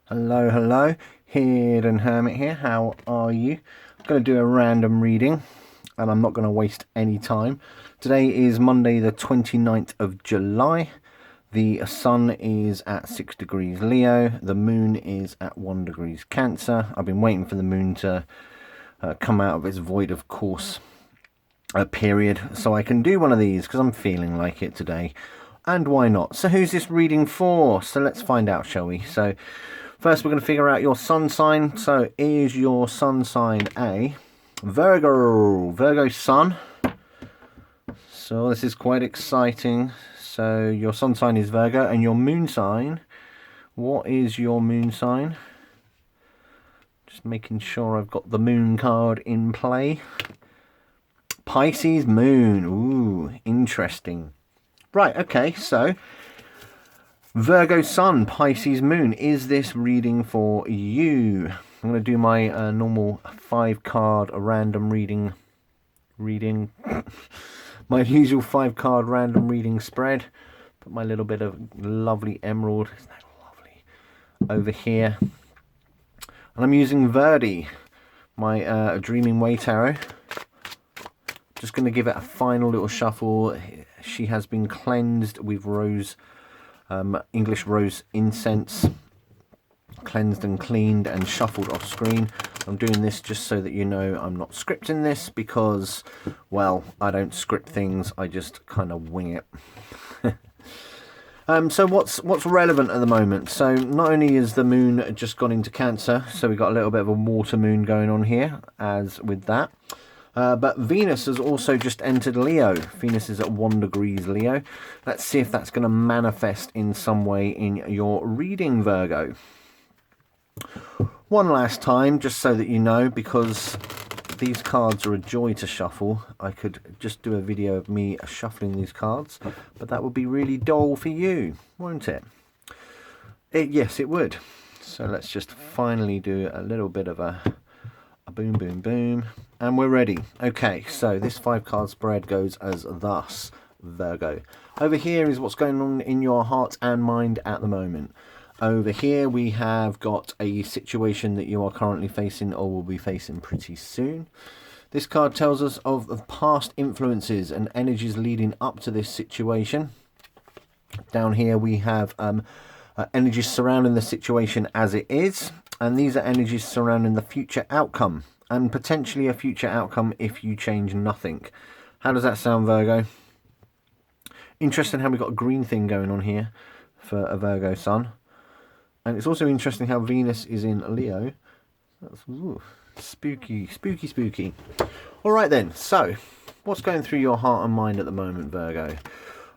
Hello, hello. Hidden Hermit here. How are you? I'm going to do a random reading and I'm not going to waste any time. Today is Monday the 29th of July. The sun is at 6 degrees Leo. The moon is at 1 degrees Cancer. I've been waiting for the moon to come out of its void of course period so I can do one of these because I'm feeling like it today. And why not? So who's this reading for? So let's find out, shall we? So first we're going to figure out your sun sign. So is your sun sign a Virgo Sun? So this is quite exciting. So your sun sign is Virgo, and your moon sign, what is your moon sign? Just making sure I've got the moon card in play. Pisces Moon. Ooh, interesting. Right, okay, so Virgo Sun, Pisces Moon. Is this reading for you? I'm going to do my normal 5-card random reading. My usual 5-card random reading spread. Put my little bit of lovely emerald, isn't that lovely, over here. And I'm using Verdi, my Dreaming Way Tarot. Just going to give it a final little shuffle. She has been cleansed with rose, English rose incense, cleansed and cleaned and shuffled off screen. I'm doing this just so that you know I'm not scripting this because, well, I don't script things, I just kind of wing it. So what's relevant at the moment? So not only is the moon just gone into Cancer, so we've got a little bit of a water moon going on here, as with that. But Venus has also just entered Leo. Venus is at 1 degrees Leo. Let's see if that's going to manifest in some way in your reading, Virgo. One last time, just so that you know, because these cards are a joy to shuffle. I could just do a video of me shuffling these cards, but that would be really dull for you, won't it? Yes, it would. So let's just finally do a little bit of a boom, boom, boom. And we're ready. Okay, so this 5-card spread goes as thus, Virgo. Over here is what's going on in your heart and mind at the moment. Over here we have got a situation that you are currently facing or will be facing pretty soon. This card tells us of the past influences and energies leading up to this situation. Down here we have energies surrounding the situation as it is. And these are energies surrounding the future outcome. And potentially a future outcome if you change nothing. How does that sound, Virgo? Interesting how we've got a green thing going on here for a Virgo Sun. And it's also interesting how Venus is in Leo. That's spooky, spooky, spooky. All right then, so what's going through your heart and mind at the moment, Virgo?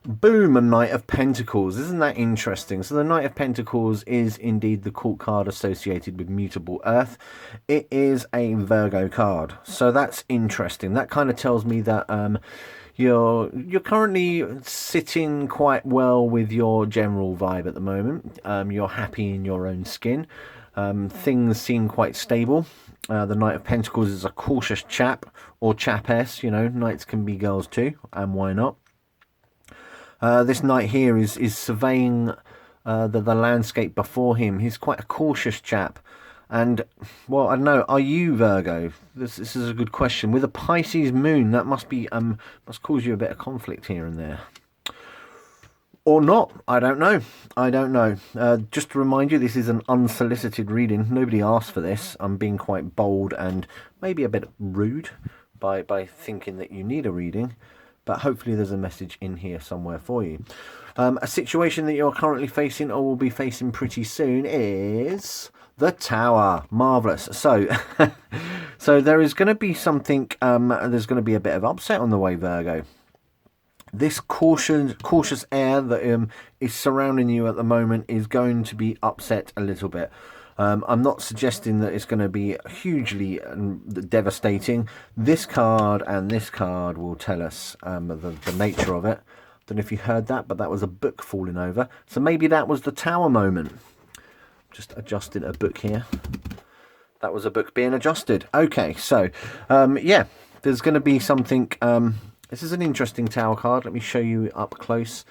Boom, a Knight of Pentacles. Isn't that interesting? So the Knight of Pentacles is indeed the court card associated with mutable earth. It is a Virgo card. So that's interesting. That kind of tells me that you're currently sitting quite well with your general vibe at the moment. You're happy in your own skin. Things seem quite stable. The Knight of Pentacles is a cautious chap or chapess. You know, knights can be girls too, and why not? This knight here is surveying the landscape before him. He's quite a cautious chap. And, well, I don't know, are you Virgo? This is a good question. With a Pisces moon, that must cause you a bit of conflict here and there. Or not, I don't know. I don't know. Just to remind you, this is an unsolicited reading. Nobody asked for this. I'm being quite bold and maybe a bit rude by thinking that you need a reading. But hopefully there's a message in here somewhere for you. A situation that you're currently facing or will be facing pretty soon is the Tower. Marvellous. So, so there is going to be something, there's going to be a bit of upset on the way, Virgo. This cautious air that is surrounding you at the moment is going to be upset a little bit. I'm not suggesting that it's going to be hugely devastating. This card and this card will tell us the nature of it. Don't know if you heard that, but that was a book falling over. So maybe that was the Tower moment. Just adjusted a book here. That was a book being adjusted. Okay, so, yeah, there's going to be something... this is an interesting Tower card. Let me show you up close.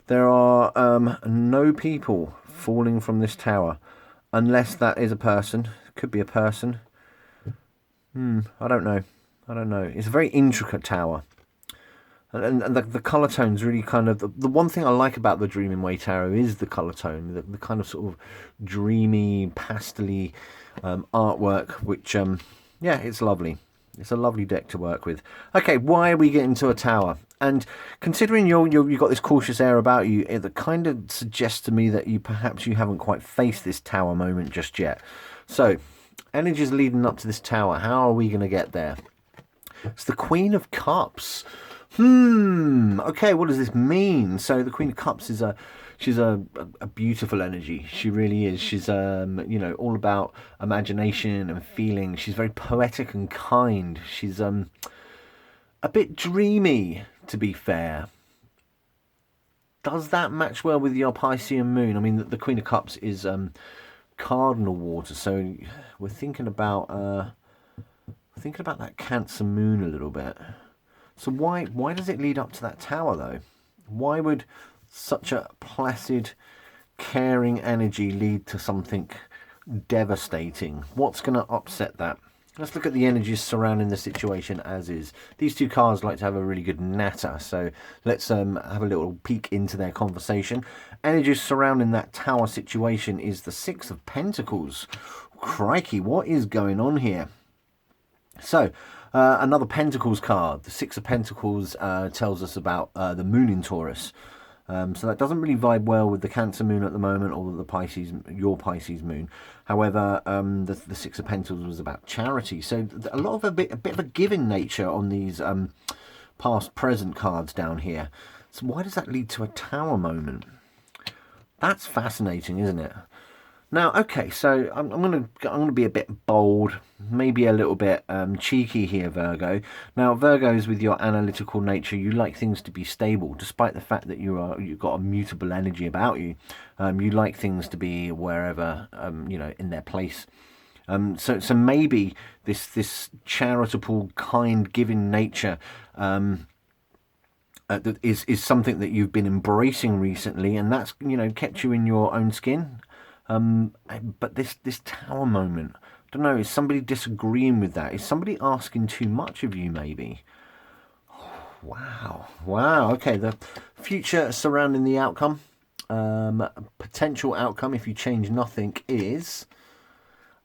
There are no people falling from this tower. unless that is a person. Could be a person. I don't know. I don't know. It's a very intricate tower. And the colour tone's really kind of... The one thing I like about the Dreaming Way Tarot is the colour tone. The kind of sort of dreamy, pastel-y artwork, which, yeah, it's lovely. It's a lovely deck to work with. Okay, why are we getting to a tower? And considering you've got this cautious air about you, it kind of suggests to me that perhaps you haven't quite faced this tower moment just yet. So, energies leading up to this tower. How are we going to get there? It's the Queen of Cups. Okay, what does this mean? So the Queen of Cups is she's a beautiful energy. She really is. She's you know, all about imagination and feeling. She's very poetic and kind. She's a bit dreamy, to be fair. Does that match well with your Pisces Moon? I mean, the Queen of Cups is cardinal water, so we're thinking about that Cancer Moon a little bit. So why does it lead up to that tower, though? Why would such a placid, caring energy lead to something devastating? What's going to upset that? Let's look at the energies surrounding the situation as is. These two cards like to have a really good natter, so let's have a little peek into their conversation. Energies surrounding that tower situation is the Six of Pentacles. Crikey, what is going on here? So, another Pentacles card. The Six of Pentacles tells us about the Moon in Taurus. So that doesn't really vibe well with the Cancer Moon at the moment, or the Pisces, your Pisces Moon. However, the Six of Pentacles was about charity. So a lot of a bit of a giving nature on these past present cards down here. So why does that lead to a Tower moment? That's fascinating, isn't it? Now, okay, so I'm gonna be a bit bold, maybe a little bit cheeky here, Virgo. Now, Virgos, with your analytical nature, you like things to be stable, despite the fact that you've got a mutable energy about you. You like things to be wherever, you know, in their place. So maybe this charitable, kind, giving nature is something that you've been embracing recently, and that's, you know, kept you in your own skin. But this tower moment, I don't know, is somebody disagreeing with that? Is somebody asking too much of you, maybe? Wow. Okay, the future surrounding the outcome, potential outcome if you change nothing, is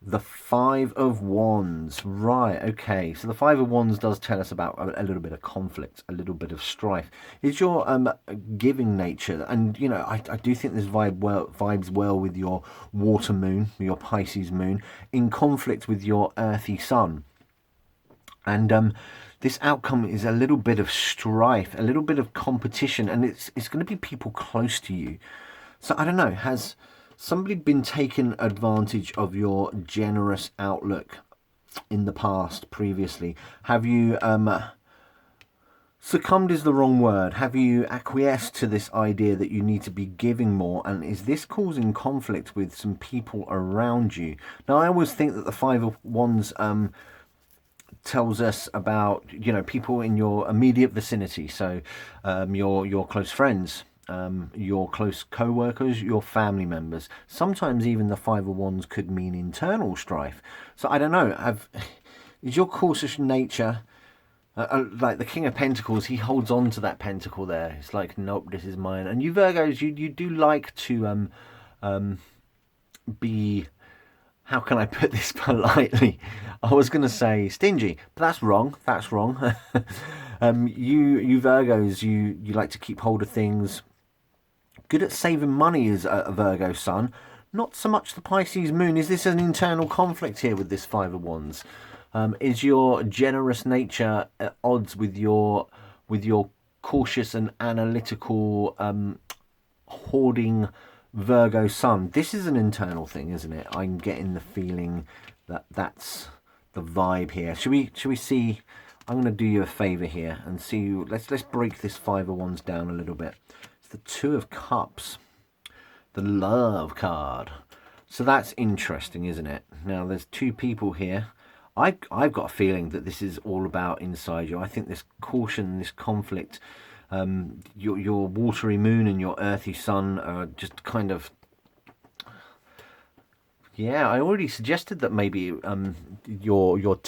the Five of Wands. Right, okay. So the Five of Wands does tell us about a little bit of conflict, a little bit of strife. Is your giving nature, and, you know, I do think this vibes well with your Water Moon, your Pisces Moon, in conflict with your Earthy Sun. And this outcome is a little bit of strife, a little bit of competition, and it's going to be people close to you. So I don't know, has somebody been taking advantage of your generous outlook in the past, previously? Have you succumbed is the wrong word. Have you acquiesced to this idea that you need to be giving more? And is this causing conflict with some people around you? Now, I always think that the Five of Wands tells us about, you know, people in your immediate vicinity. So your close friends, your close co-workers, your family members. Sometimes even the Five of Wands could mean internal strife. So I don't know, is your cautious nature, like the King of Pentacles, he holds on to that pentacle there. It's like, nope, this is mine. And you Virgos, you do like to be, how can I put this politely? I was going to say stingy, but that's wrong. That's wrong. You Virgos, you like to keep hold of things. Good at saving money is a Virgo Sun. Not so much the Pisces Moon. Is this an internal conflict here with this Five of Wands? Is your generous nature at odds with your cautious and analytical hoarding Virgo Sun? This is an internal thing, isn't it? I'm getting the feeling that that's the vibe here. Should we see? I'm going to do you a favour here and see. Let's break this Five of Wands down a little bit. It's the Two of Cups, the Love card. So that's interesting, isn't it? Now there's two people here. I've got a feeling that this is all about inside you. I think this caution, this conflict, your watery moon and your earthy sun are just kind of Yeah, I already suggested that maybe your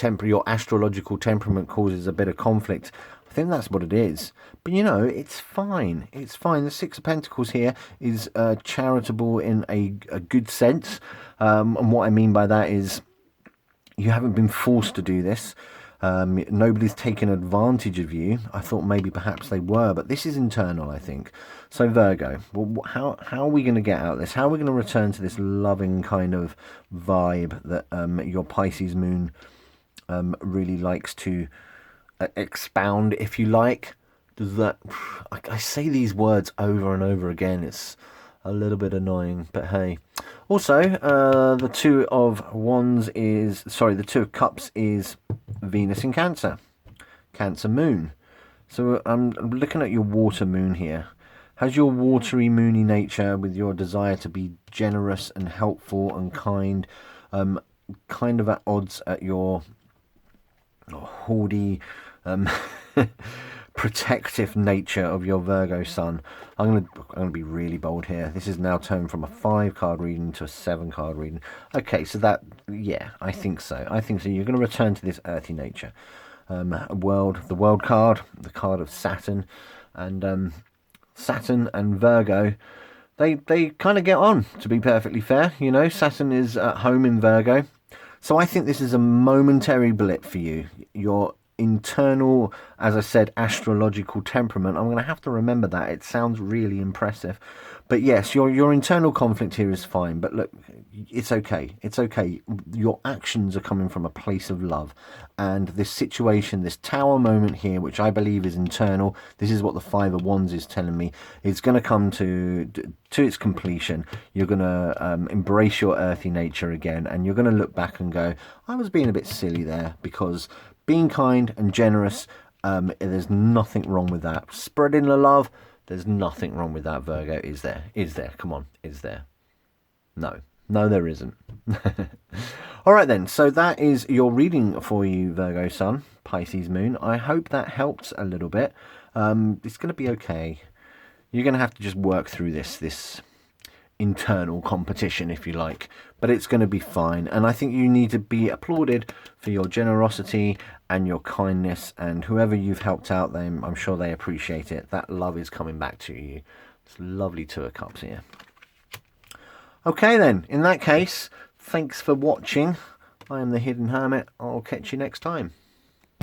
astrological temperament causes a bit of conflict. I think that's what it is. But you know, it's fine. It's fine. The Six of Pentacles here is charitable in a good sense. And what I mean by that is you haven't been forced to do this. Nobody's taken advantage of you. I thought maybe perhaps they were, but this is internal, I think. So Virgo, well, how are we going to get out of this? How are we going to return to this loving kind of vibe that your Pisces moon really likes to expound, if you like? Does that? I say these words over and over again. It's a little bit annoying, but hey. Also, the Two of Wands is, sorry, the Two of Cups is Venus in Cancer, Cancer moon. So I'm looking at your water moon here. Has your watery moony nature with your desire to be generous and helpful and kind, kind of at odds at your haughty, protective nature of your Virgo sun. I'm gonna be really bold here. This is now turned from a 5-card reading to a 7-card reading. Okay, so that, yeah, I think so. I think so. You're going to return to this earthy nature. The world card, the card of Saturn, and Saturn and Virgo, they kind of get on, to be perfectly fair. You know, Saturn is at home in Virgo. So I think this is a momentary blip for you. Your internal, as I said, astrological temperament. I'm going to have to remember that. It sounds really impressive. But yes, your internal conflict here is fine. But look, it's okay. It's okay. Your actions are coming from a place of love. And this situation, this tower moment here, which I believe is internal, this is what the Five of Wands is telling me, it's going to come to its completion. You're going to embrace your earthy nature again. And you're going to look back and go, I was being a bit silly there, because being kind and generous, there's nothing wrong with that. Spreading the love, there's nothing wrong with that, Virgo. Is there? Is there? Come on, is there? No. No, there isn't. All right, then. So that is your reading for you, Virgo Sun, Pisces Moon. I hope that helps a little bit. It's going to be okay. You're going to have to just work through this internal competition, if you like, but it's going to be fine. And I think you need to be applauded for your generosity and your kindness, and whoever you've helped out, them, I'm sure they appreciate it. That love is coming back to you. It's lovely Two of Cups here. Okay then, in that case, thanks for watching. I am the Hidden Hermit. I'll catch you next time.